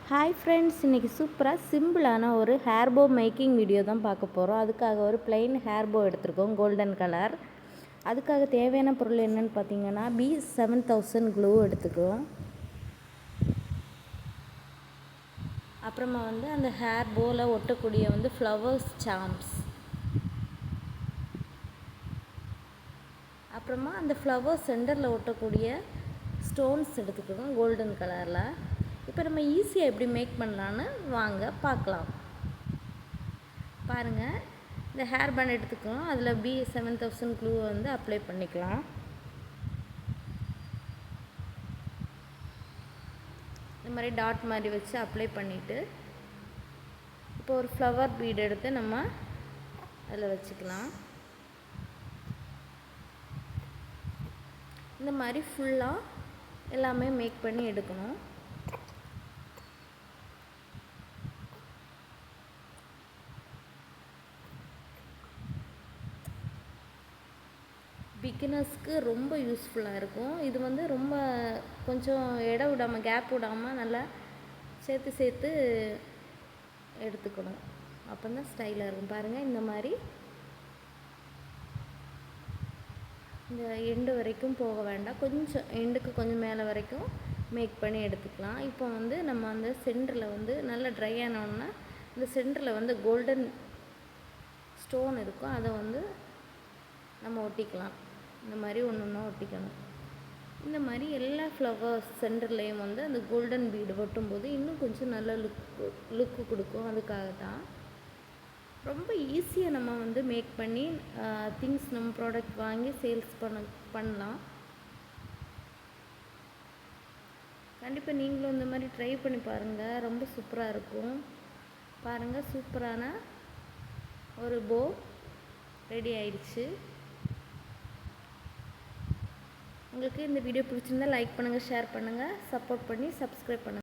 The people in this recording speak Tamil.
ஹாய் ஃப்ரெண்ட்ஸ், இன்றைக்கி சூப்பராக சிம்பிளான ஒரு ஹேர் போ மேக்கிங் வீடியோ தான் பார்க்க போகிறோம். அதுக்காக ஒரு பிளெயின் ஹேர் போ எடுத்துருக்கோம், கோல்டன் கலர். அதுக்காக தேவையான பொருள் என்னென்னு பார்த்தீங்கன்னா, B7000 க்ளூ எடுத்துக்குவோம். அப்புறமா அந்த ஹேர் போவில் ஒட்டக்கூடிய ஃப்ளவர்ஸ் சாம்ஸ். அப்புறமா அந்த ஃப்ளவர் சென்டரில் ஒட்டக்கூடிய ஸ்டோன்ஸ் எடுத்துக்குவோம், கோல்டன் கலரில். இப்போ நம்ம ஈஸியாக எப்படி மேக் பண்ணலான்னு வாங்க பார்க்கலாம். பாருங்கள், இந்த ஹேர் பேண்ட் எடுத்துக்கலாம். அதில் B7000 க்ளூவை அப்ளை பண்ணிக்கலாம். இந்த மாதிரி டாட் மாதிரி வச்சு அப்ளை பண்ணிவிட்டு, இப்போ ஒரு ஃப்ளவர் பீட் எடுத்து நம்ம அதில் வச்சுக்கலாம். இந்த மாதிரி ஃபுல்லாக எல்லாமே மேக் பண்ணி எடுக்கணும். பிகினர்ஸ்க்கு ரொம்ப யூஸ்ஃபுல்லாக இருக்கும். இது ரொம்ப கொஞ்சம் இடம் விடாமல், கேப் விடாமல் நல்லா சேர்த்து எடுத்துக்கணும். அப்போ தான் ஸ்டைலாக இருக்கும். பாருங்கள், இந்த மாதிரி இந்த எண்டு வரைக்கும் போக வேண்டாம், கொஞ்சம் எண்டுக்கு கொஞ்சம் மேலே வரைக்கும் மேக் பண்ணி எடுத்துக்கலாம். இப்போ நம்ம அந்த சென்டரில் நல்லா ட்ரை ஆனோன்னா இந்த சென்டரில் கோல்டன் ஸ்டோன் இருக்கும், அதை நம்ம ஒட்டிக்கலாம். இந்த மாதிரி ஒன்று ஒன்றா ஒட்டிக்கணும். இந்த மாதிரி எல்லா ஃப்ளவர்ஸ் சென்டர்லேயும் அந்த கோல்டன் பீடு ஒட்டும்போது இன்னும் கொஞ்சம் நல்ல லுக்கு கொடுக்கும். அதுக்காக தான் ரொம்ப ஈஸியாக நம்ம மேக் பண்ணி திங்ஸ் நம்ம ப்ராடக்ட் வாங்கி சேல்ஸ் பண்ணலாம். கண்டிப்பாக நீங்களும் இந்த மாதிரி ட்ரை பண்ணி பாருங்கள், ரொம்ப சூப்பராக இருக்கும். பாருங்கள், சூப்பரான ஒரு போ ரெடி ஆயிடுச்சு. உங்களுக்கு இந்த வீடியோ பிடிச்சிருந்தால் லைக் பண்ணுங்கள், ஷேர் பண்ணுங்கள், சப்போர்ட் பண்ணி சப்ஸ்கிரைப் பண்ணுங்கள்.